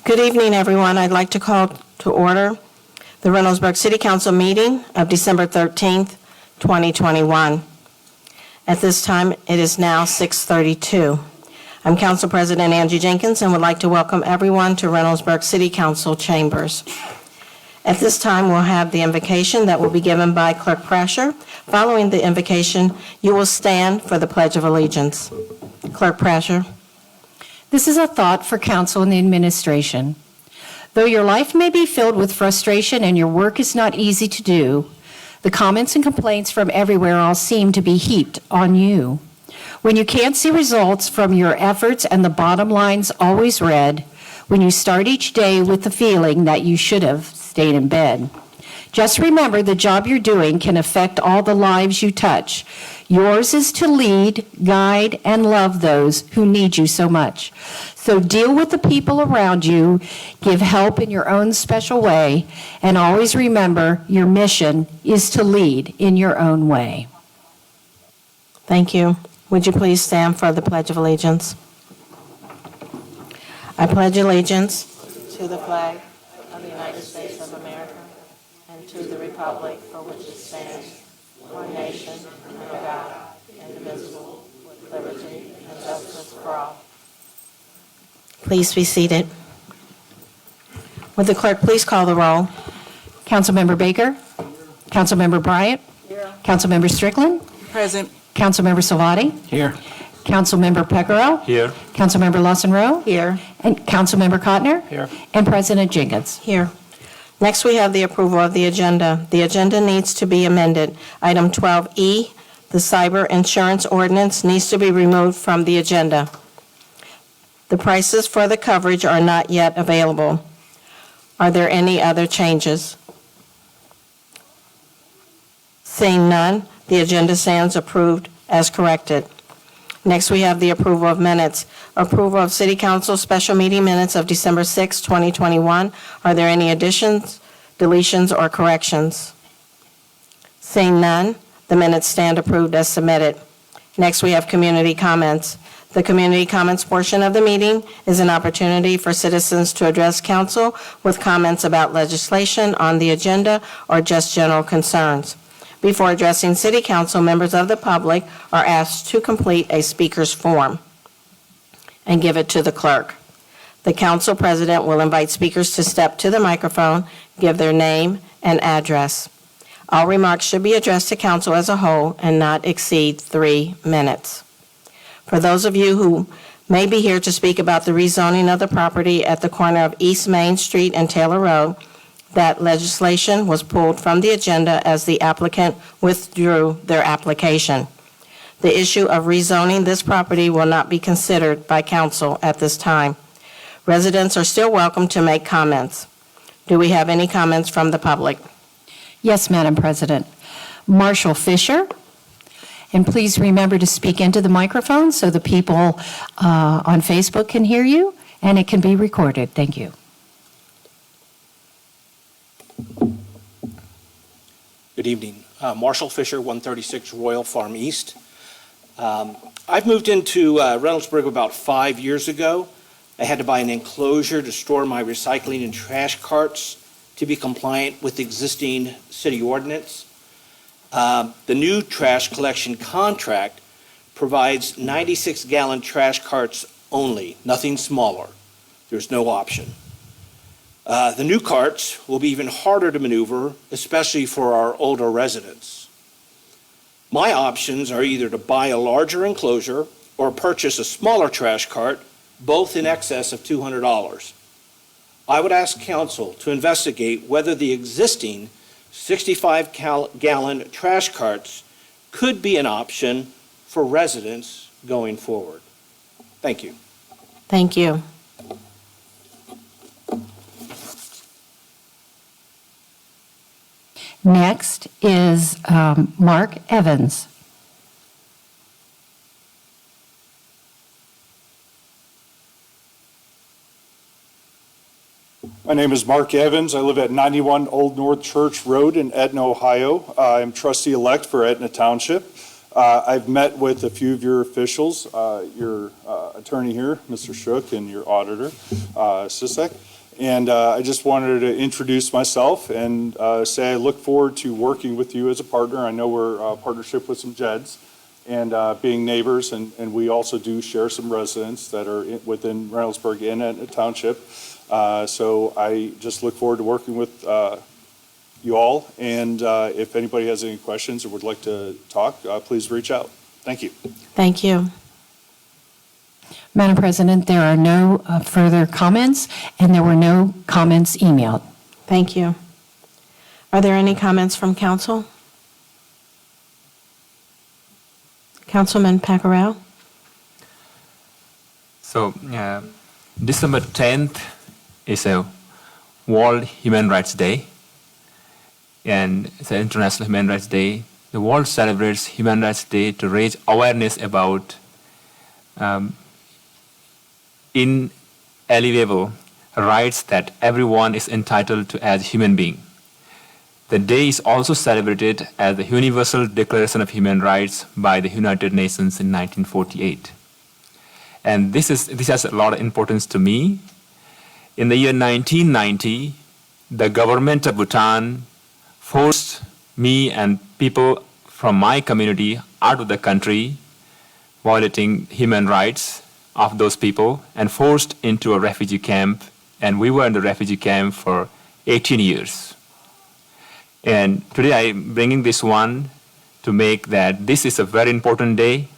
Good evening, everyone. I'd like to call to order the Reynoldsburg City Council meeting of December 13th, 2021. At this time, it is now 6:32. I'm Council President Angie Jenkins and would like to welcome everyone to Reynoldsburg City Council chambers. At this time, we'll have the invocation that will be given by Clerk Prasher. Following the invocation, you will stand for the Pledge of Allegiance. Clerk Prasher. This is a thought for council and the administration. Though your life may be filled with frustration and your work is not easy to do, the comments and complaints from everywhere all seem to be heaped on you. When you can't see results from your efforts and the bottom line's always red, when you start each day with the feeling that you should have stayed in bed, just remember the job you're doing can affect all the lives you touch. Yours is to lead, guide, and love those who need you so much. So deal with the people around you, give help in your own special way, and always remember your mission is to lead in your own way. Thank you. Would you please stand for the Pledge of Allegiance? I pledge allegiance to the flag of the United States of America and to the republic for which it stands, one nation, under God, indivisible, with liberty and justice for all. Please be seated. Would the clerk please call the roll? Councilmember Baker? Councilmember Bryant? Here. Councilmember Strickland? Present. Councilmember Salvati? Here. Councilmember Pecoro? Here. Councilmember Lawson Rowe? Here. And Councilmember Cotner? Here. And President Jenkins. Here. Next, we have the approval of the agenda. The agenda needs to be amended. Item 12E, the cyber insurance ordinance, needs to be removed from the agenda. The prices for the coverage are not yet available. Are there any other changes? Seeing none, the agenda stands approved as corrected. Next, we have the approval of minutes. Approval of City Council special meeting minutes of December 6, 2021. Are there any additions, deletions, or corrections? Seeing none, the minutes stand approved as submitted. Next, we have community comments. The community comments portion of the meeting is an opportunity for citizens to address council with comments about legislation on the agenda or just general concerns. Before addressing City Council, members of the public are asked to complete a speaker's form and give it to the clerk. The council president will invite speakers to step to the microphone, give their name and address. All remarks should be addressed to council as a whole and not exceed 3 minutes. For those of you who may be here to speak about the rezoning of the property at the corner of East Main Street and Taylor Road, that legislation was pulled from the agenda as the applicant withdrew their application. The issue of rezoning this property will not be considered by council at this time. Residents are still welcome to make comments. Do we have any comments from the public? Yes, Madam President. Marshall Fisher. And please remember to speak into the microphone so the people on Facebook can hear you and it can be recorded. Thank you. Good evening. Marshall Fisher, 136 Royal Farm East. I've moved into Reynoldsburg about 5 years ago. I had to buy an enclosure to store my recycling and trash carts to be compliant with existing city ordinance. The new trash collection contract provides 96-gallon trash carts only, nothing smaller. There's no option. The new carts will be even harder to maneuver, especially for our older residents. My options are either to buy a larger enclosure or purchase a smaller trash cart, both in excess of $200. I would ask council to investigate whether the existing 65-gallon trash carts could be an option for residents going forward. Thank you. Thank you. Next is Mark Evans. My name is Mark Evans. I live at 91 Old North Church Road in Etna, Ohio. I'm trustee-elect for Etna Township. I've met with a few of your officials, your attorney here, Mr. Shook, and your auditor, Sisek. And I just wanted to introduce myself and say I look forward to working with you as a partner. I know we're a partnership with some JEDs and being neighbors, and we also do share some residents that are within Reynoldsburg and Etna Township. So I just look forward to working with you all. And if anybody has any questions or would like to talk, please reach out. Thank you. Thank you. Madam President, there are no further comments, and there were no comments emailed. Thank you. Are there any comments from council? Councilman Pacquiao? So, December 10th is a World Human Rights Day, and it's an International Human Rights Day. The world celebrates Human Rights Day to raise awareness about inalienable rights that everyone is entitled to as a human being. The day is also celebrated as the Universal Declaration of Human Rights by the United Nations in 1948. And this has a lot of importance to me. In the year 1990, the government of Bhutan forced me and people from my community out of the country, violating human rights of those people, and forced into a refugee camp. And we were in the refugee camp for 18 years. And today I'm bringing this one to make that this is a very important day.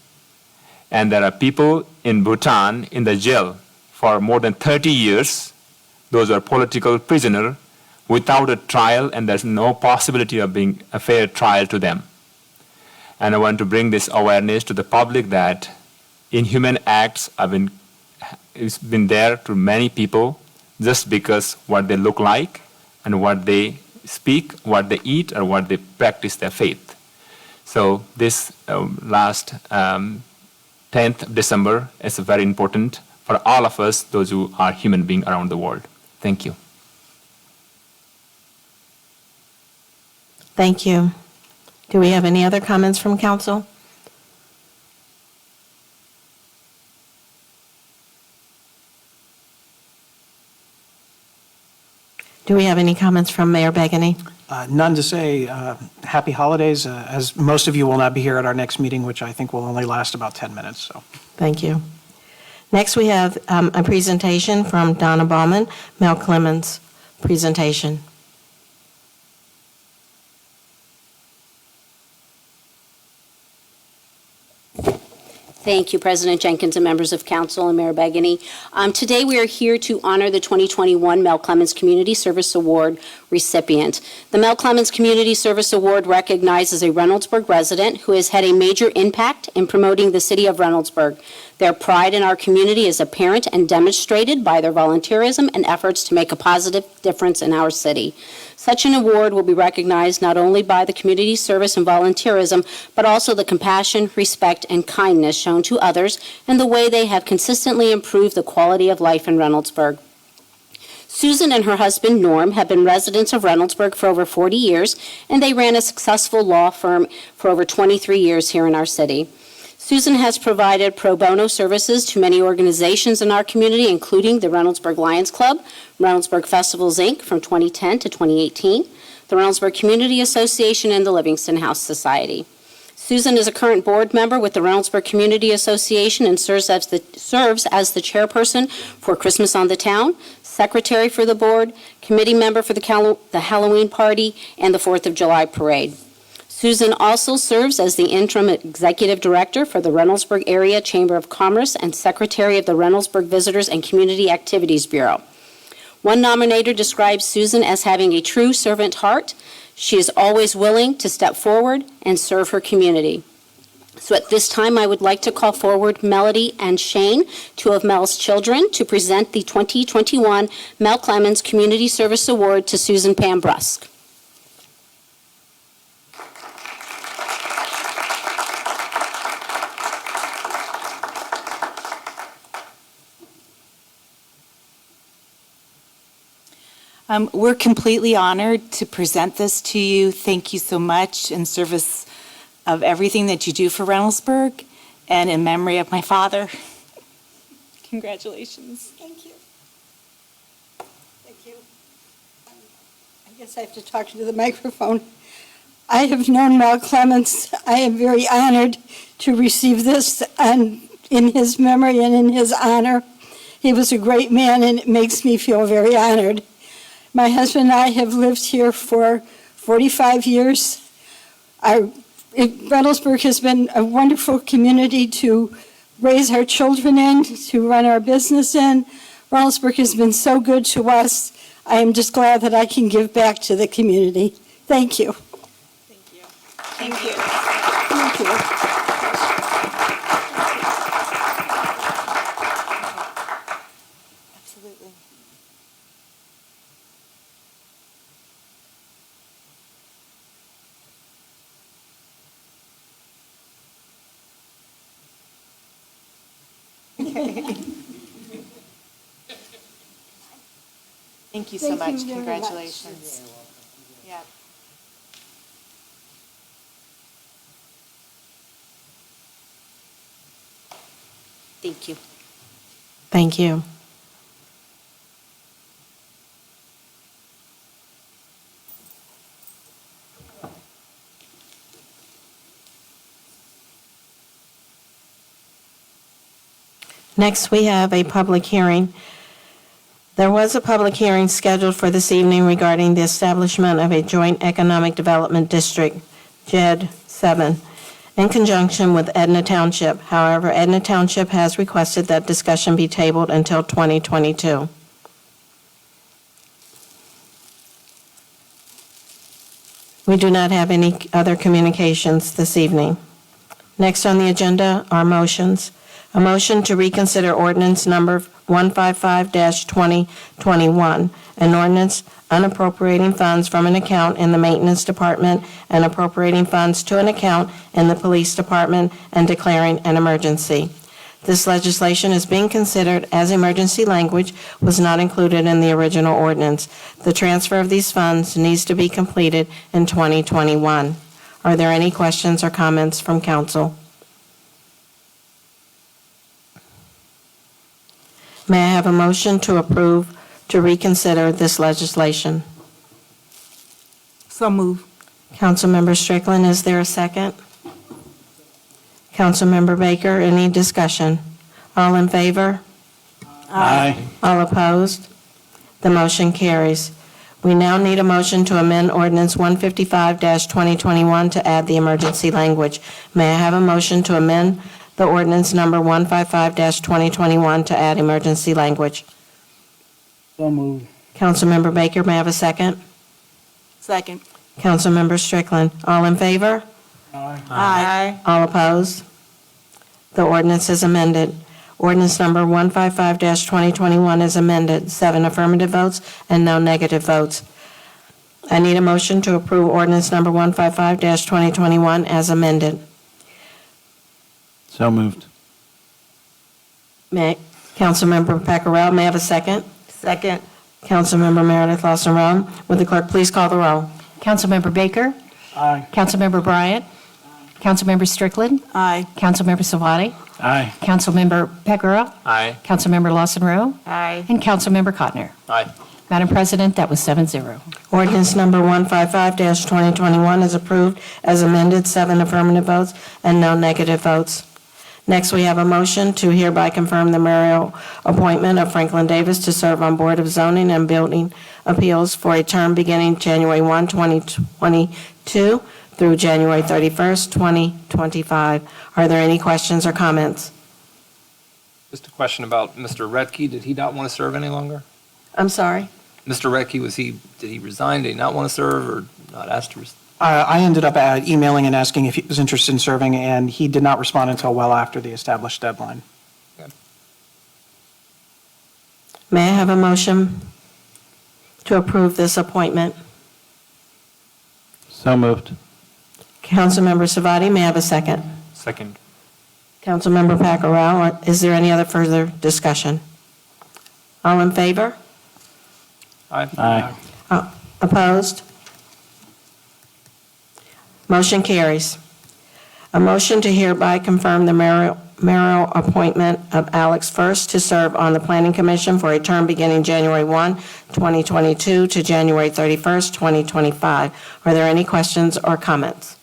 And there are people in Bhutan in the jail for more than 30 years. Those are political prisoners without a trial, and there's no possibility of being a fair trial to them. And I want to bring this awareness to the public that inhuman acts it's been there to many people just because what they look like and what they speak, what they eat, or what they practice their faith. So this last 10th of December is very important for all of us, those who are human beings around the world. Thank you. Thank you. Do we have any other comments from council? Do we have any comments from Mayor Begany? None to say. Happy holidays, as most of you will not be here at our next meeting, which I think will only last about 10 minutes. So, Thank you. Next, we have a presentation from Donna Baumann, Mel Clemens presentation. Thank you, President Jenkins and members of council and Mayor Begany. Today we are here to honor the 2021 Mel Clemens Community Service Award recipient. The Mel Clemens Community Service Award recognizes a Reynoldsburg resident who has had a major impact in promoting the city of Reynoldsburg. Their pride in our community is apparent and demonstrated by their volunteerism and efforts to make a positive difference in our city. Such an award will be recognized not only by the community service and volunteerism, but also the compassion, respect, and kindness shown to others and the way they have consistently improved the quality of life in Reynoldsburg. Susan and her husband, Norm, have been residents of Reynoldsburg for over 40 years, and they ran a successful law firm for over 23 years here in our city. Susan has provided pro bono services to many organizations in our community, including the Reynoldsburg Lions Club, Reynoldsburg Festivals, Inc. from 2010 to 2018, the Reynoldsburg Community Association, and the Livingston House Society. Susan is a current board member with the Reynoldsburg Community Association and serves as the chairperson for Christmas on the Town, secretary for the board, committee member for the Halloween party, and the 4th of July parade. Susan also serves as the interim executive director for the Reynoldsburg Area Chamber of Commerce and secretary of the Reynoldsburg Visitors and Community Activities Bureau. One nominator describes Susan as having a true servant heart. She is always willing to step forward and serve her community. So at this time, I would like to call forward Melody and Shane, two of Mel's children, to present the 2021 Mel Clemens Community Service Award to Susan Pam Brusk. We're completely honored to present this to you. Thank you so much in service of everything that you do for Reynoldsburg and in memory of my father. Congratulations. Thank you. Thank you. I guess I have to talk to the microphone. I have known Mel Clemens. I am very honored to receive this in his memory and in his honor. He was a great man, and it makes me feel very honored. My husband and I have lived here for 45 years. Reynoldsburg has been a wonderful community to raise our children in, to run our business in. Reynoldsburg has been so good to us. I am just glad that I can give back to the community. Thank you. Thank you. Thank you. Thank you. Absolutely. Thank you so Thank much. you very much. Congratulations. Yeah. Thank you. Thank you. Next, we have a public hearing. There was a public hearing scheduled for this evening regarding the establishment of a Joint Economic Development District, JED 7, in conjunction with Edna Township. However, Edna Township has requested that discussion be tabled until 2022. We do not have any other communications this evening. Next on the agenda are motions. A motion to reconsider ordinance number 155-2021, an ordinance unappropriating funds from an account in the Maintenance Department and appropriating funds to an account in the Police Department and declaring an emergency. This legislation is being considered as emergency language, was not included in the original ordinance. The transfer of these funds needs to be completed in 2021. Are there any questions or comments from council? May I have a motion to approve to reconsider this legislation? So move. Councilmember Strickland, is there a second? Councilmember Baker, any discussion? All in favor? Aye. All opposed? The motion carries. We now need a motion to amend ordinance 155-2021 to add the emergency language. May I have a motion to amend the ordinance number 155-2021 to add emergency language? So moved. Councilmember Baker, may I have a second? Second. Councilmember Strickland, all in favor? Aye. All opposed? The ordinance is amended. Ordinance number 155-2021 is amended. 7 affirmative votes and no negative votes. I need a motion to approve ordinance number 155-2021 as amended. So moved. Councilmember Pacquiao, may I have a second? Second. Councilmember Meredith Lawson-Rowe, would the clerk please call the roll? Councilmember Baker? Aye. Councilmember Bryant? Councilmember Strickland? Aye. Councilmember Savati? Aye. Councilmember Pecora? Aye. Councilmember Lawson Rowe? Aye. And Councilmember Cotner. Aye. Madam President, that was 7-0. Ordinance number 155-2021 is approved as amended, 7 affirmative votes and no negative votes. Next, we have a motion to hereby confirm the mayoral appointment of Franklin Davis to serve on Board of Zoning and Building Appeals for a term beginning January 1, 2022 through January 31st, 2025. Are there any questions or comments? Just a question about Mr. Redkey. Did he not want to serve any longer? I'm sorry? Mr. Redkey, did he resign? Did he not want to serve or not asked to? I ended up emailing and asking if he was interested in serving, and he did not respond until well after the established deadline. May I have a motion to approve this appointment? So moved. Councilmember Savati, may I have a second? Second. Councilmember Pacquiao, is there any other further discussion? All in favor? Aye. Opposed? Motion carries. A motion to hereby confirm the mayoral appointment of Alex First to serve on the Planning Commission for a term beginning January 1, 2022 to January 31st, 2025. Are there any questions or comments?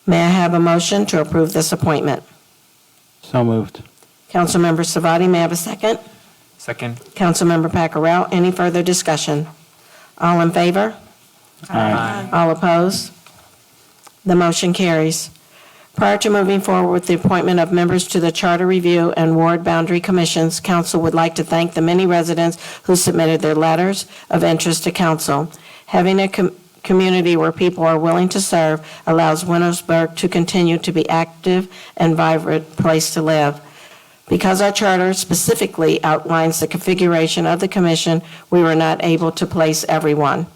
May I have a motion to approve this appointment? So moved. Councilmember Savati, may I have a second? Second. Councilmember Pacquiao, any further discussion? All in favor? Aye. All opposed? The motion carries. Prior to moving forward with the appointment of members to the Charter Review and Ward Boundary Commissions, Council would like to thank the many residents who submitted their letters of interest to Council. Having a community where people are willing to serve allows Wintersburg to continue to be active and vibrant place to live. Because our charter specifically outlines the configuration of the commission, we were not able to place everyone.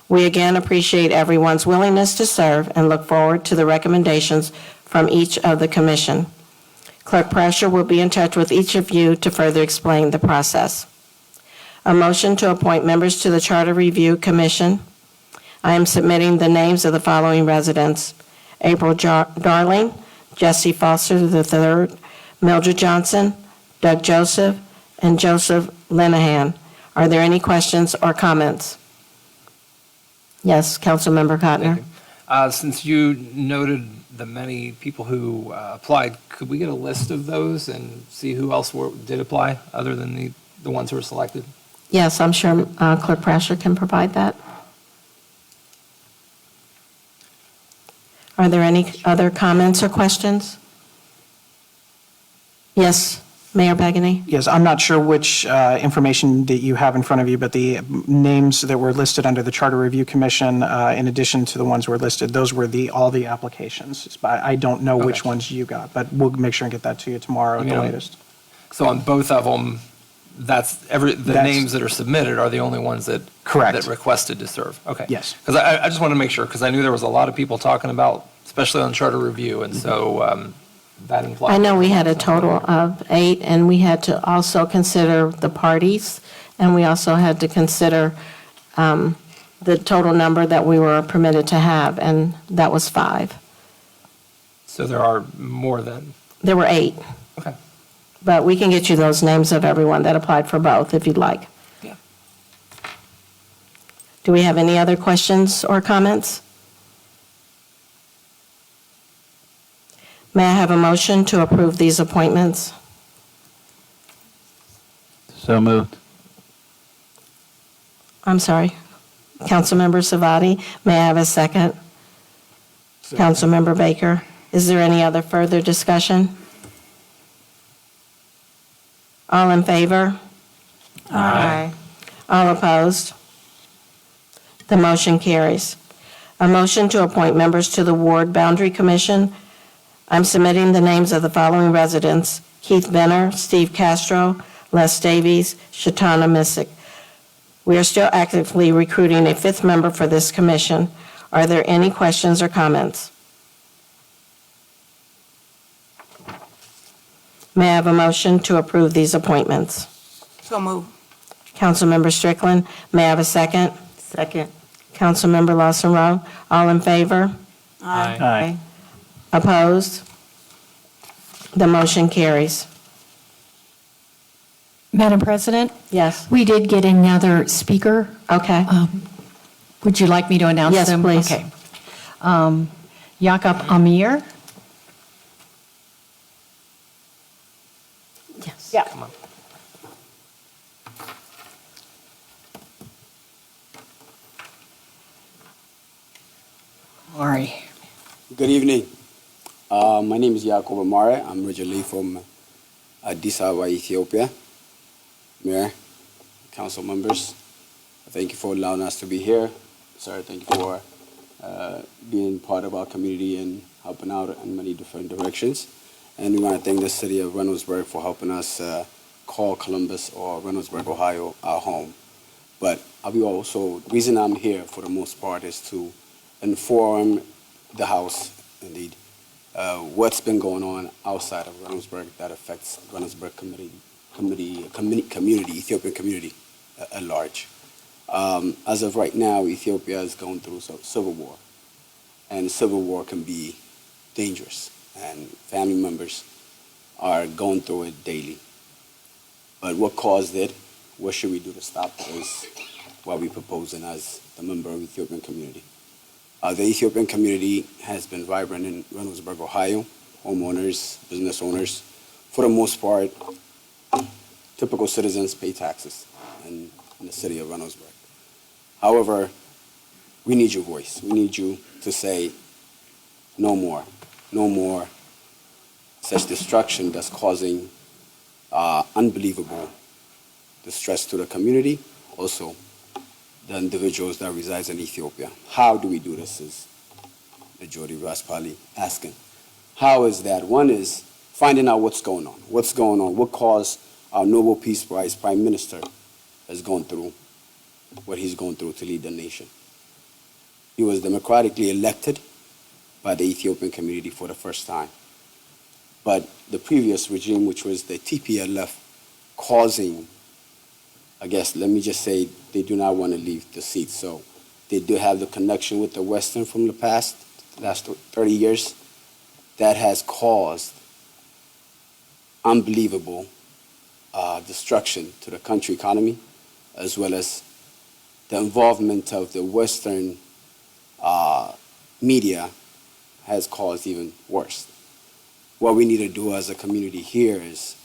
We again appreciate everyone's willingness to serve and look forward to the recommendations from each of the commission. Clerk Pressure will be in touch with each of you to further explain the process. A motion to appoint members to the Charter Review Commission. I am submitting the names of the following residents: April Darling, Jesse Foster III, Mildred Johnson, Doug Joseph, and Joseph Linehan. Are there any questions or comments? Yes, Councilmember Cotner. Since you noted the many people who applied, could we get a list of those and see who else did apply other than the ones who were selected? Yes, I'm sure Clerk Prasher can provide that. Are there any other comments or questions? Yes, Mayor Begany? Yes, I'm not sure which information that you have in front of you, but the names that were listed under the Charter Review Commission, in addition to the ones were listed, those were all the applications. I don't know which ones you got, but we'll make sure and get that to you tomorrow at the latest. So on both of them, the names that are submitted are the only ones that Correct. that requested to serve. Okay. Yes. Because I just want to make sure, because I knew there was a lot of people talking about, especially on Charter Review, and so that implies. I know we had a total of 8, and we had to also consider the parties, and we also had to consider the total number that we were permitted to have, and that was 5. So there are more than. There were 8. Okay. But we can get you those names of everyone that applied for both, if you'd like. Yeah. Do we have any other questions or comments? May I have a motion to approve these appointments? So moved. I'm sorry. Councilmember Savati, may I have a second? Councilmember Baker, is there any other further discussion? All in favor? Aye. All opposed? The motion carries. A motion to appoint members to the Ward Boundary Commission. I'm submitting the names of the following residents: Keith Benner, Steve Castro, Les Davies, Shatana Missick. We are still actively recruiting a 5th member for this commission. Are there any questions or comments? May I have a motion to approve these appointments? So move. Councilmember Strickland, may I have a second? Second. Councilmember Lawson Rowe. All in favor? Aye. Opposed? The motion carries. Madam President, Yes. we did get another speaker. Okay. Would you like me to announce Yes, them? please. Okay. Yakub Amir. Yes. Yeah. Come on. All right. Good evening. My name is Yacob Amare. I'm originally from Addis Ababa, Ethiopia. Mayor, council members, thank you for allowing us to be here. Sir, thank you for being part of our community and helping out in many different directions. And we want to thank the city of Reynoldsburg for helping us call Columbus or Reynoldsburg, Ohio, our home. But the reason I'm here for the most part is to inform the House, indeed, what's been going on outside of Reynoldsburg that affects Reynoldsburg community, Ethiopian community at large. As of right now, Ethiopia is going through civil war, and civil war can be dangerous, and family members are going through it daily. But what caused it? What should we do to stop it is what we're proposing as the member of the Ethiopian community. The Ethiopian community has been vibrant in Reynoldsburg, Ohio. Homeowners, business owners, for the most part, typical citizens pay taxes in the city of Reynoldsburg. However, we need your voice. We need you to say, no more such destruction that's causing unbelievable distress to the community, also the individuals that reside in Ethiopia. How do we do this is Majority Raspali asking. How is that? One is finding out what's going on. What's going on? What caused our Nobel Peace Prize Prime Minister is going through what he's going through to lead the nation. He was democratically elected by the Ethiopian community for the first time. But the previous regime, which was the TPLF, causing, I guess, let me just say, they do not want to leave the seat. So they do have the connection with the Western from the last 30 years. That has caused unbelievable destruction to the country economy, as well as the involvement of the Western media has caused even worse. What we need to do as a community here is,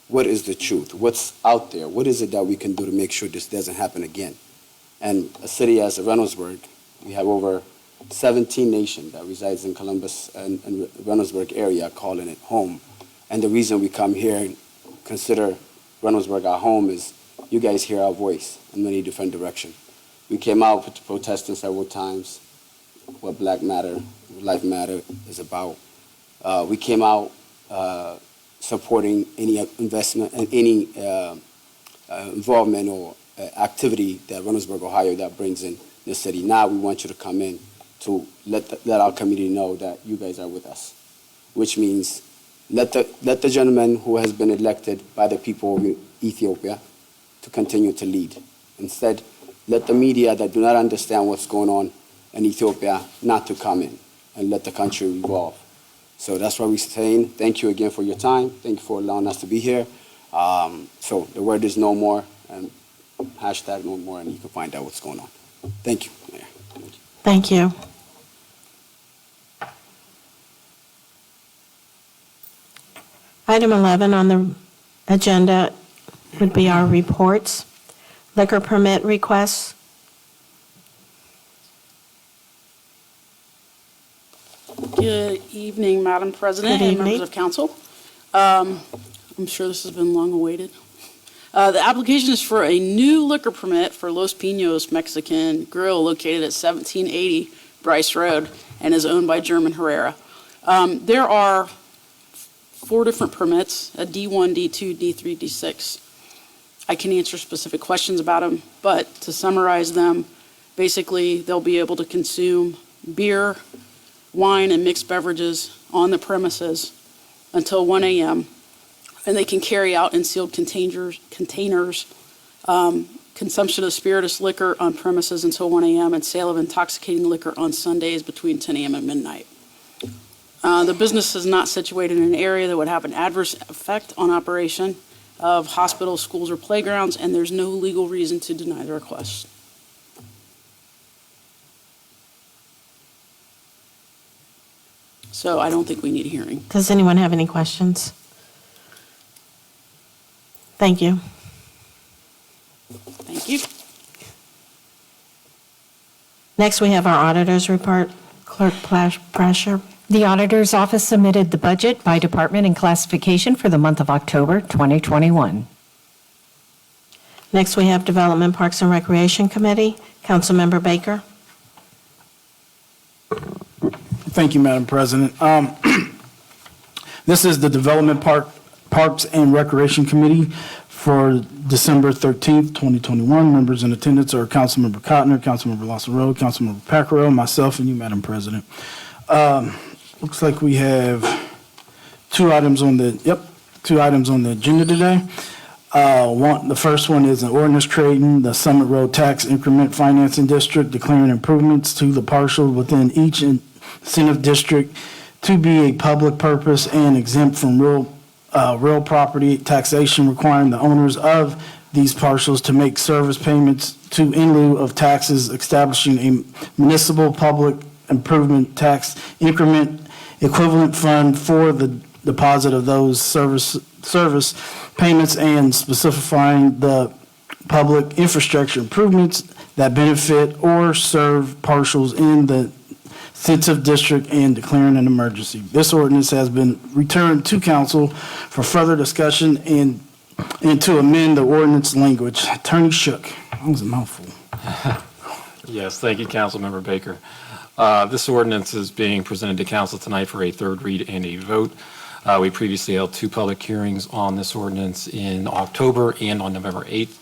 what is the truth? What's out there? What is it that we can do to make sure this doesn't happen again? And a city as Reynoldsburg, we have over 17 nations that resides in Columbus and Reynoldsburg area, calling it home. And the reason we come here and consider Reynoldsburg our home is you guys hear our voice in many different directions. We came out protesting several times what Black Lives Matter is about. We came out supporting any investment and any involvement or activity that Reynoldsburg, Ohio, that brings in the city. Now we want you to come in to let our community know that you guys are with us, which means let the gentleman who has been elected by the people of Ethiopia to continue to lead. Instead, let the media that do not understand what's going on in Ethiopia not to come in and let the country evolve. So that's why we're saying thank you again for your time. Thank you for allowing us to be here. So the word is no more, and hashtag no more, and you can find out what's going on. Thank you, Mayor. Thank you. Item 11 on the agenda would be our reports. Liquor permit requests. Good evening, Madam President Good and evening. members of council. I'm sure this has been long awaited. The application is for a new liquor permit for Los Pinos Mexican Grill located at 1780 Bryce Road and is owned by German Herrera. There are 4 different permits, a D1, D2, D3, D6. I can answer specific questions about them, but to summarize them, basically they'll be able to consume beer, wine, and mixed beverages on the premises until 1 a.m., and they can carry out in sealed containers consumption of spirituous liquor on premises until 1 a.m., and sale of intoxicating liquor on Sundays between 10 a.m. and midnight. The business is not situated in an area that would have an adverse effect on operation of hospitals, schools, or playgrounds, and there's no legal reason to deny the request. So I don't think we need a hearing. Does anyone have any questions? Thank you. Thank you. Next, we have our auditor's report. Clerk Prasher. The auditor's office submitted the budget by department and classification for the month of October 2021. Next, we have Development, Parks, and Recreation Committee. Councilmember Baker. Thank you, Madam President. This is the Development Parks and Recreation Committee for December 13th, 2021. Members in attendance are Councilmember Cotner, Councilmember Lassaro, Councilmember Pacquiao, myself, and you, Madam President. Looks like we have two items on the agenda today. The first one is an ordinance creating the Summit Road Tax Increment Financing District, declaring improvements to the parcel within each incentive district to be a public purpose and exempt from real property taxation, requiring the owners of these parcels to make service payments to in lieu of taxes, establishing a municipal public improvement tax increment equivalent fund for the deposit of those service payments, and specifying the public infrastructure improvements that benefit or serve parcels in the sensitive district and declaring an emergency. This ordinance has been returned to council for further discussion and to amend the ordinance language. Attorney Shook. That was a mouthful. Yes, thank you, Councilmember Baker. This ordinance is being presented to council tonight for a third read and a vote. We previously held two public hearings on this ordinance in October and on November 8th.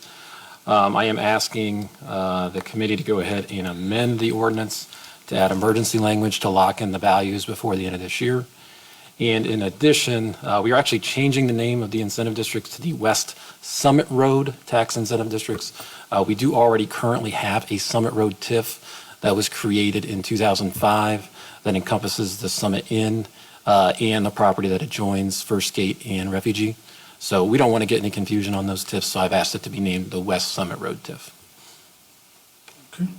I am asking the committee to go ahead and amend the ordinance to add emergency language to lock in the values before the end of this year. And in addition, we are actually changing the name of the incentive districts to the West Summit Road Tax Incentive Districts. We do already currently have a Summit Road TIF that was created in 2005 that encompasses the Summit Inn and the property that adjoins First Gate and Refugee. So we don't want to get any confusion on those TIFs, so I've asked it to be named the West Summit Road TIF. Okay.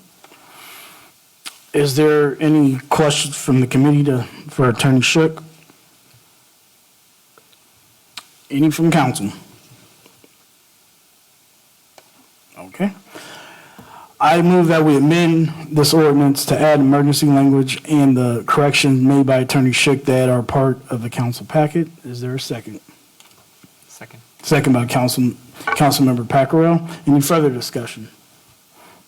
Is there any questions from the committee for Attorney Shook? Any from council? Okay. I move that we amend this ordinance to add emergency language and the corrections made by Attorney Shook that are part of the council packet. Is there a second? Second. Second by Councilmember Pacquiao. Any further discussion?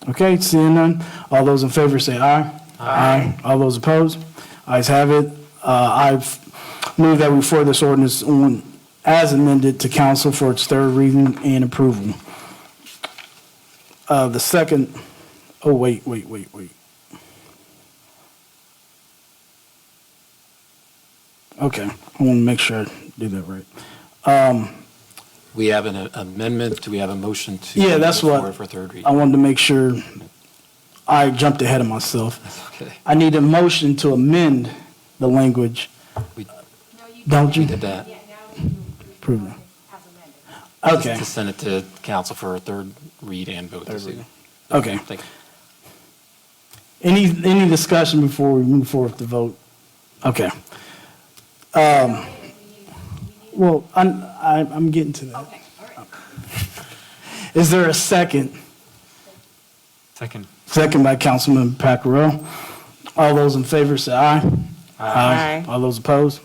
Okay, seeing none. All those in favor say aye. Aye. All those opposed? Ayes have it. I've moved that we forward this ordinance on as amended to council for its third reading and approval. The second, wait. Okay, I want to make sure I do that right. We have an amendment. Do we have a motion to? Yeah, that's move what forward for third reading? I wanted to make sure. I jumped ahead of myself. Okay. I need a motion to amend the language. Don't you? We did that. Approve it. Okay. To send it to council for a third read and vote this evening. Okay. Thank you. Any discussion before we move forward to vote? Okay. Well, I'm getting to that. Okay. All right. Is there a second? Second. Second by Councilman Pacquiao. All those in favor say aye. Aye. All those opposed?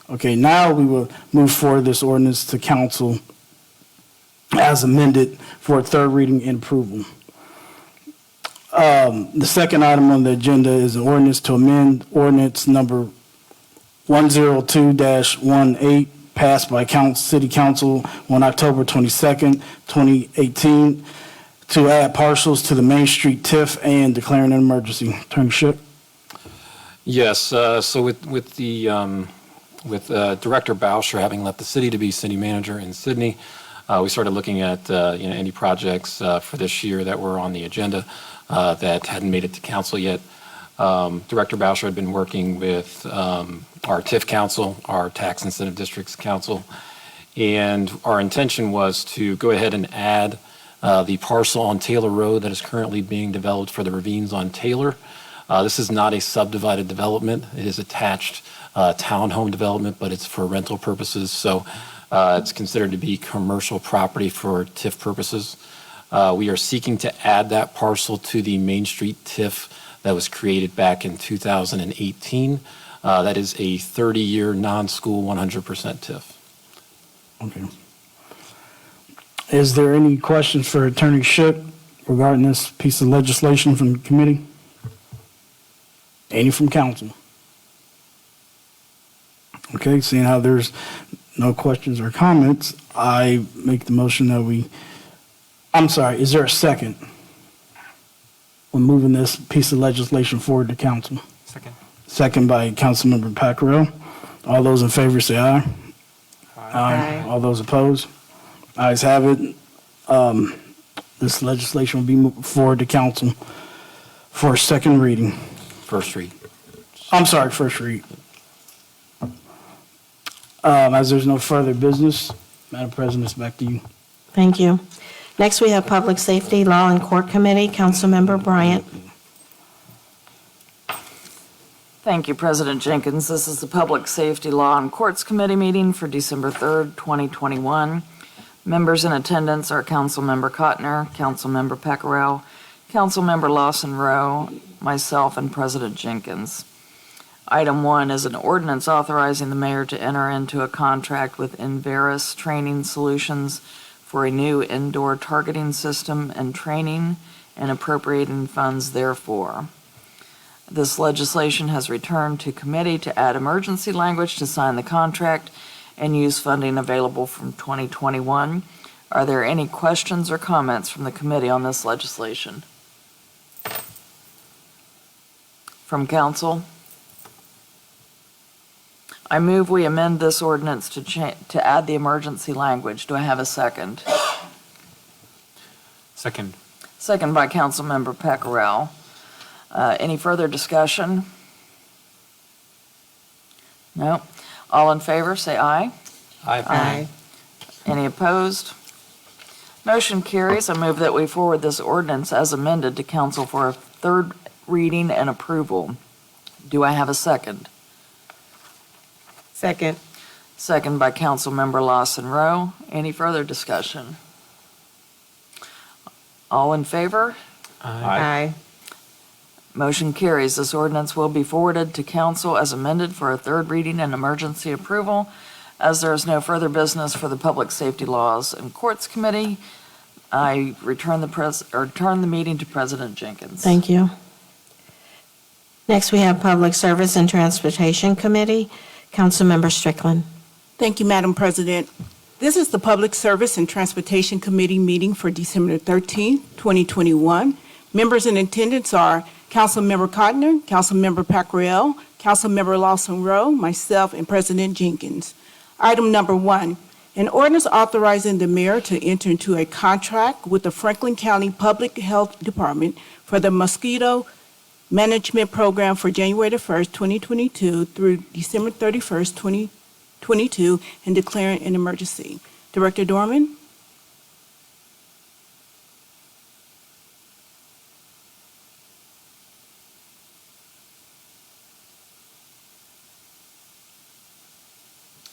Okay, now we will move forward this ordinance to council as amended for third reading and approval. The second item on the agenda is an ordinance to amend ordinance number 102-18 passed by City Council on October 22nd, 2018, to add parcels to the Main Street TIF and declaring an emergency. Attorney Shook? Yes, so with Director Boucher having left the city to be city manager in Sydney, we started looking at, any projects for this year that were on the agenda that hadn't made it to council yet. Director Boucher had been working with our TIF council, our Tax Incentive Districts Council, and our intention was to go ahead and add the parcel on Taylor Road that is currently being developed for the ravines on Taylor. This is not a subdivided development. It is attached townhome development, but it's for rental purposes, so it's considered to be commercial property for TIF purposes. We are seeking to add that parcel to the Main Street TIF that was created back in 2018. That is a 30-year non-school 100% TIF. Okay. Is there any questions for Attorney Shook regarding this piece of legislation from the committee? Any from council? Okay, seeing how there's no questions or comments, I make the motion that I'm sorry, is there a second? We're moving this piece of legislation forward to council. Second. Second by Councilmember Pacquiao. All those in favor say aye. Aye. All those opposed? Ayes have it. This legislation will be moved forward to council for second reading. First read. I'm sorry, first read. As there's no further business, Madam President, it's back to you. Thank you. Next, we have Public Safety, Law, and Court Committee. Councilmember Bryant. Thank you, President Jenkins. This is the Public Safety, Law, and Courts Committee meeting for December 3rd, 2021. Members in attendance are Councilmember Cotner, Councilmember Pacquiao, Councilmember Lawson Rowe, myself, and President Jenkins. Item 1 is an ordinance authorizing the mayor to enter into a contract with Inveris Training Solutions for a new indoor targeting system and training and appropriating funds therefore. This legislation has returned to committee to add emergency language to sign the contract and use funding available from 2021. Are there any questions or comments from the committee on this legislation? From council? I move we amend this ordinance to add the emergency language. Do I have a second? Second. Second by Councilmember Pacquiao. Any further discussion? No? All in favor, say aye. Aye. Any opposed? Motion carries. I move that we forward this ordinance as amended to council for a third reading and approval. Do I have a second? Second. Second by Councilmember Lawson Rowe. Any further discussion? All in favor? Aye. Motion carries. This ordinance will be forwarded to council as amended for a third reading and emergency approval. As there is no further business for the Public Safety Laws and Courts Committee, I return the meeting to President Jenkins. Thank you. Next, we have Public Service and Transportation Committee. Councilmember Strickland. Thank you, Madam President. This is the Public Service and Transportation Committee meeting for December 13, 2021. Members in attendance are Councilmember Cotner, Councilmember Pacquiao, Councilmember Lawson Rowe, myself, and President Jenkins. Item number 1, an ordinance authorizing the mayor to enter into a contract with the Franklin County Public Health Department for the mosquito management program for January 1st, 2022 through December 31st, 2022, and declaring an emergency. Director Dorman?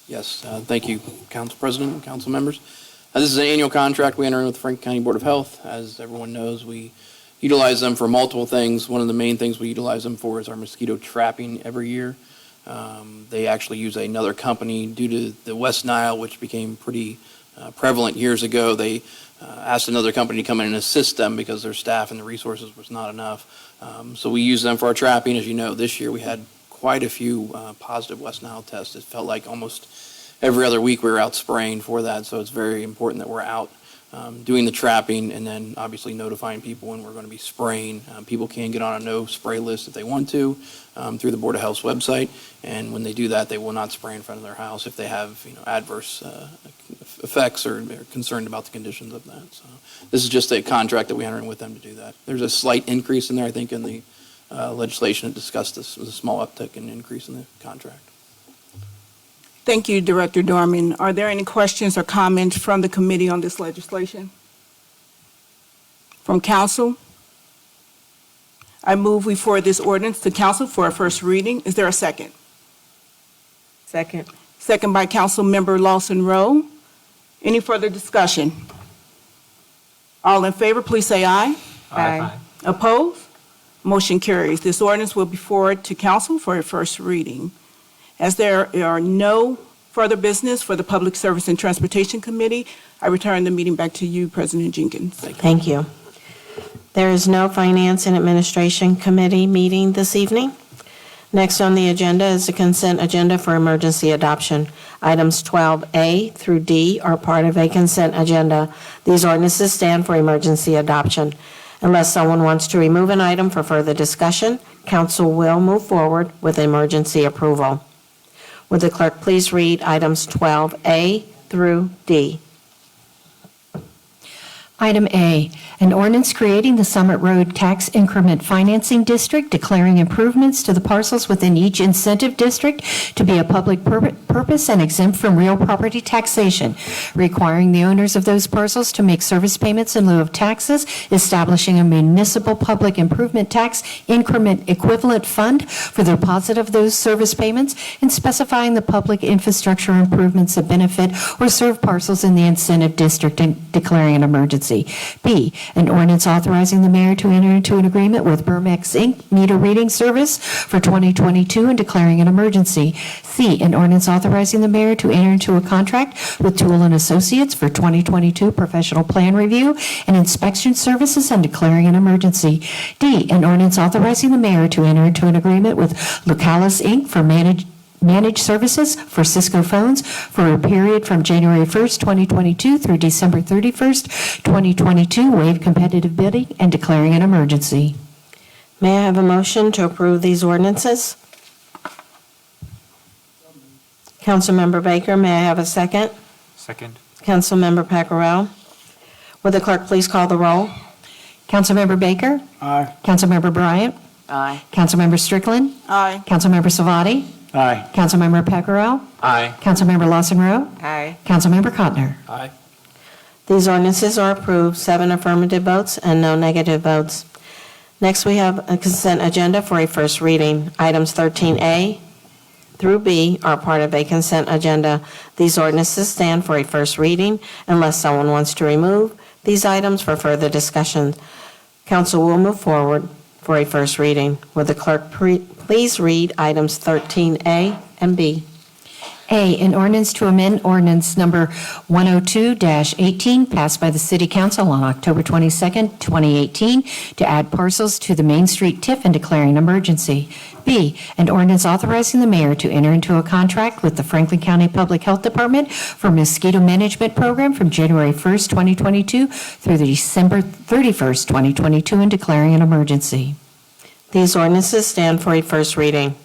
Yes, thank you, Council President and council members. This is an annual contract we enter in with the Franklin County Board of Health. As everyone knows, we utilize them for multiple things. One of the main things we utilize them for is our mosquito trapping every year. They actually use another company due to the West Nile, which became pretty prevalent years ago. They asked another company to come in and assist them because their staff and the resources was not enough. So we use them for our trapping. As you know, this year we had quite a few positive West Nile tests. It felt like almost every other week we were out spraying for that, so it's very important that we're out doing the trapping and then obviously notifying people when we're going to be spraying. People can get on a no spray list if they want to through the Board of Health's website, and when they do that, they will not spray in front of their house if they have adverse effects or they're concerned about the conditions of that. So this is just a contract that we enter in with them to do that. There's a slight increase in there, I think, in the legislation that discussed this, was a small uptick and increase in the contract. Thank you, Director Dorman. Are there any questions or comments from the committee on this legislation? From council? I move we forward this ordinance to council for a first reading. Is there a second? Second. Second by Councilmember Lawson Rowe. Any further discussion? All in favor, please say aye. Aye. Opposed? Motion carries. This ordinance will be forwarded to council for a first reading. As there are no further business for the Public Service and Transportation Committee, I return the meeting back to you, President Jenkins. Thank you. There is no Finance and Administration Committee meeting this evening. Next on the agenda is the consent agenda for emergency adoption. Items 12A through D are part of a consent agenda. These ordinances stand for emergency adoption. Unless someone wants to remove an item for further discussion, council will move forward with emergency approval. Would the clerk please read items 12A through D? Item A, an ordinance creating the Summit Road Tax Increment Financing District, declaring improvements to the parcels within each incentive district to be a public purpose and exempt from real property taxation, requiring the owners of those parcels to make service payments in lieu of taxes, establishing a municipal public improvement tax increment equivalent fund for the deposit of those service payments, and specifying the public infrastructure improvements that benefit or serve parcels in the incentive district and declaring an emergency. B, an ordinance authorizing the mayor to enter into an agreement with Burmex Inc. meter reading service for 2022 and declaring an emergency. C, an ordinance authorizing the mayor to enter into a contract with Tool and Associates for 2022 professional plan review and inspection services and declaring an emergency. D, an ordinance authorizing the mayor to enter into an agreement with Lucalis Inc. for managed services for Cisco phones for a period from January 1st, 2022 through December 31st, 2022, waive competitive bidding and declaring an emergency. May I have a motion to approve these ordinances? Councilmember Baker, may I have a second? Second. Councilmember Pacquiao. Would the clerk please call the roll? Councilmember Baker? Aye. Councilmember Bryant? Aye. Councilmember Strickland? Aye. Councilmember Savati? Aye. Councilmember Pacquiao? Aye. Councilmember Lawson Rowe? Aye. Councilmember Cotner? Aye. These ordinances are approved, 7 affirmative votes and no negative votes. Next, we have a consent agenda for a first reading. Items 13A through B are part of a consent agenda. These ordinances stand for a first reading unless someone wants to remove these items for further discussion. Council will move forward for a first reading. Would the clerk please read items 13A and B? A, an ordinance to amend ordinance number 102-18 passed by the City Council on October 22nd, 2018, to add parcels to the Main Street TIF and declaring an emergency. B, an ordinance authorizing the mayor to enter into a contract with the Franklin County Public Health Department for mosquito management program from January 1st, 2022 through December 31st, 2022, and declaring an emergency. These ordinances stand for a first reading.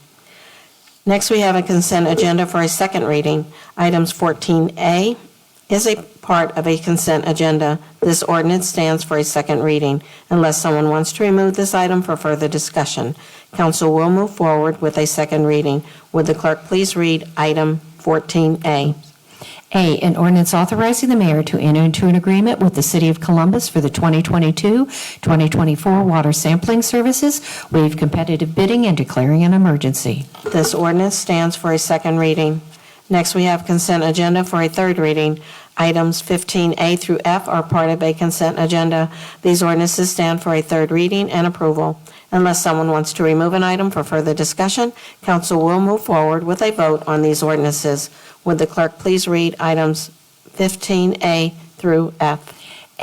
Next, we have a consent agenda for a second reading. Items 14A is a part of a consent agenda. This ordinance stands for a second reading unless someone wants to remove this item for further discussion. Council will move forward with a second reading. Would the clerk please read item 14A? A, an ordinance authorizing the mayor to enter into an agreement with the City of Columbus for the 2022-2024 water sampling services, waive competitive bidding, and declaring an emergency. This ordinance stands for a second reading. Next, we have consent agenda for a third reading. Items 15A through F are part of a consent agenda. These ordinances stand for a third reading and approval. Unless someone wants to remove an item for further discussion, council will move forward with a vote on these ordinances. Would the clerk please read items 15A through F?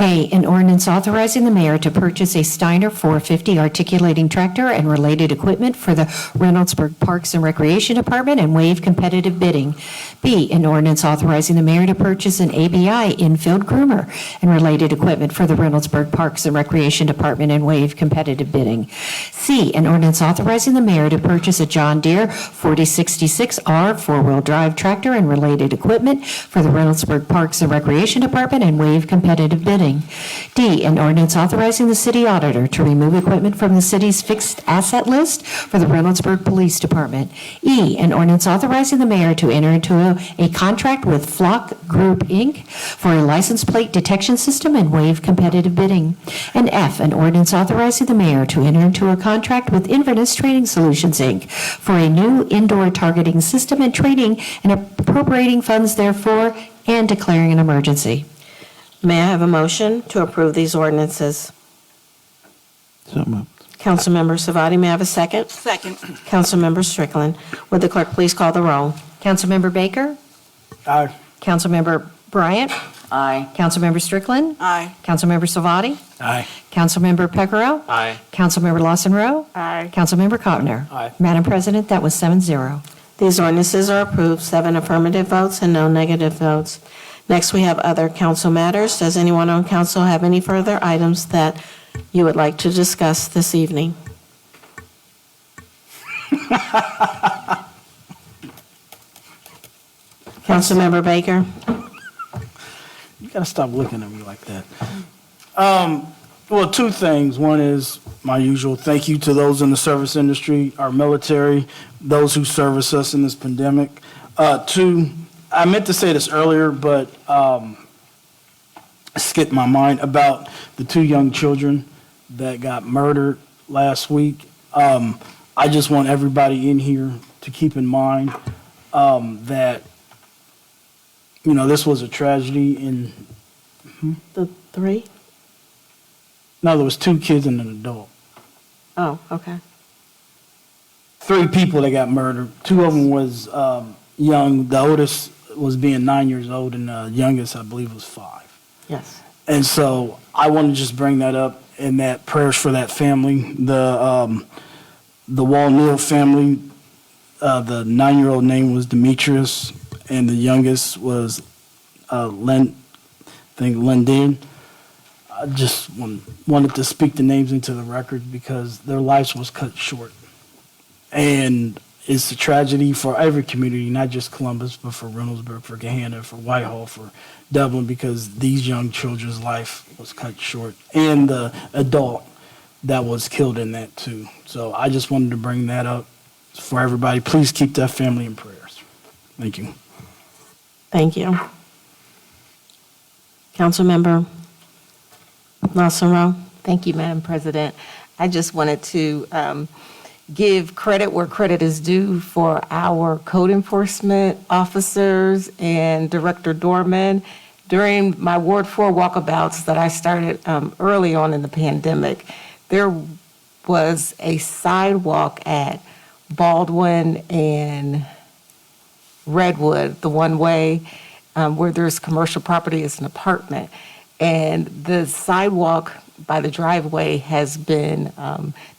A, an ordinance authorizing the mayor to purchase a Steiner 450 articulating tractor and related equipment for the Reynoldsburg Parks and Recreation Department and waive competitive bidding. B, an ordinance authorizing the mayor to purchase an ABI infield groomer and related equipment for the Reynoldsburg Parks and Recreation Department and waive competitive bidding. C, an ordinance authorizing the mayor to purchase a John Deere 4066R four-wheel drive tractor and related equipment for the Reynoldsburg Parks and Recreation Department and waive competitive bidding. D, an ordinance authorizing the city auditor to remove equipment from the city's fixed asset list for the Reynoldsburg Police Department. E, an ordinance authorizing the mayor to enter into a contract with Flock Group, Inc. for a license plate detection system and waive competitive bidding. And F, an ordinance authorizing the mayor to enter into a contract with Inverness Training Solutions, Inc. for a new indoor targeting system and training and appropriating funds therefore and declaring an emergency. May I have a motion to approve these ordinances? So moved. Councilmember Savati, may I have a second? Second. Councilmember Strickland. Would the clerk please call the roll? Councilmember Baker? Aye. Councilmember Bryant? Aye. Councilmember Strickland? Aye. Councilmember Salvati? Aye. Councilmember Pecoro? Aye. Councilmember Lawson Rowe? Aye. Councilmember Cotner? Aye. Madam President, that was 7-0. These ordinances are approved, 7 affirmative votes and no negative votes. Next, we have other council matters. Does anyone on council have any further items that you would like to discuss this evening? Councilmember Baker? You gotta stop looking at me like that. Well, two things. One is my usual thank you to those in the service industry, our military, those who service us in this pandemic. Two, I meant to say this earlier, but it skipped my mind about the 2 young children that got murdered last week. I just want everybody in here to keep in mind that, you know, this was a tragedy in. The 3? No, there was 2 kids and an adult. Oh, okay. 3 people that got murdered. 2 of them was young. The oldest was being 9 years old, and the youngest, I believe, was 5. Yes. And so I want to just bring that up, and that prayers for that family. The Wall-Neal family, the 9-year-old name was Demetrius, and the youngest was Lendin. I just wanted to speak the names into the record because their lives was cut short. And it's a tragedy for every community, not just Columbus, but for Reynoldsburg, for Gahanna, for Whitehall, for Dublin, because these young children's life was cut short, and the adult that was killed in that too. So I just wanted to bring that up for everybody. Please keep that family in prayers. Thank you. Thank you. Councilmember Lawson Rowe? Thank you, Madam President. I just wanted to give credit where credit is due for our code enforcement officers and Director Dorman. During my Ward 4 walkabouts that I started early on in the pandemic, there was a sidewalk at Baldwin and Redwood, the one-way, where there's commercial property, it's an apartment. And the sidewalk by the driveway has been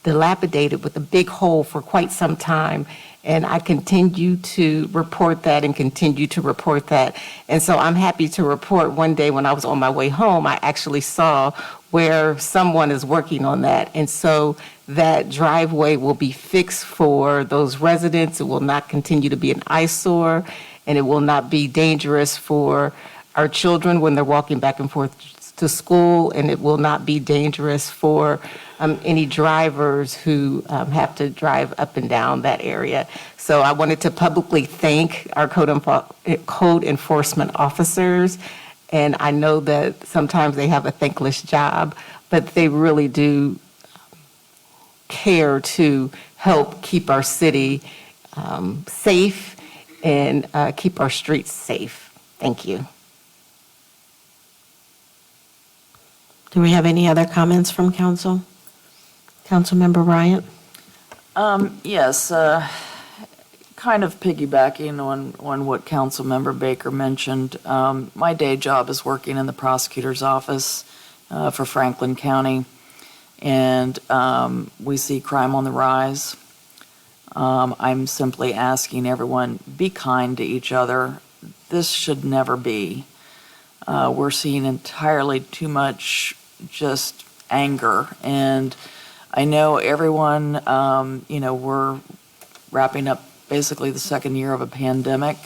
dilapidated with a big hole for quite some time. And I continue to report that and continue to report that. And so I'm happy to report one day when I was on my way home, I actually saw where someone is working on that. And so that driveway will be fixed for those residents. It will not continue to be an eyesore, and it will not be dangerous for our children when they're walking back and forth to school, and it will not be dangerous for any drivers who have to drive up and down that area. So I wanted to publicly thank our code enforcement officers, and I know that sometimes they have a thankless job, but they really do care to help keep our city safe and keep our streets safe. Thank you. Do we have any other comments from council? Councilmember Bryant? Yes, kind of piggybacking on what Councilmember Baker mentioned. My day job is working in the prosecutor's office, for Franklin County. And we see crime on the rise. I'm simply asking everyone, be kind to each other. This should never be. We're seeing entirely too much just anger. And I know everyone, we're wrapping up basically the second year of a pandemic.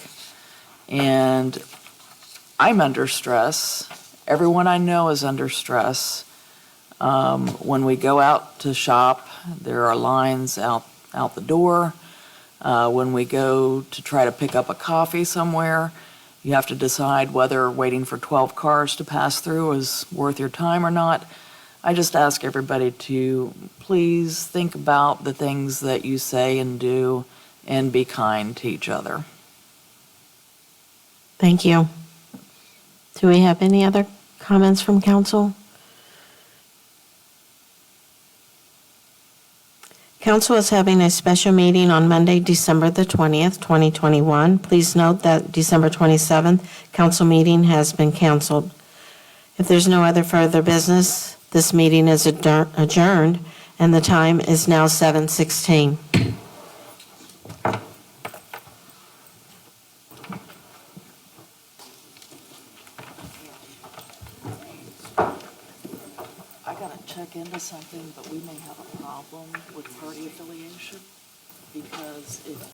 And I'm under stress. Everyone I know is under stress. When we go out to shop, there are lines out the door. When we go to try to pick up a coffee somewhere, you have to decide whether waiting for 12 cars to pass through is worth your time or not. I just ask everybody to please think about the things that you say and do and be kind to each other. Thank you. Do we have any other comments from council? Council is having a special meeting on Monday, December the 20th, 2021. Please note that December 27th council meeting has been canceled. If there's no other further business, this meeting is adjourned, and the time is now 7:16. I gotta check into something, but we may have a problem with party affiliation because if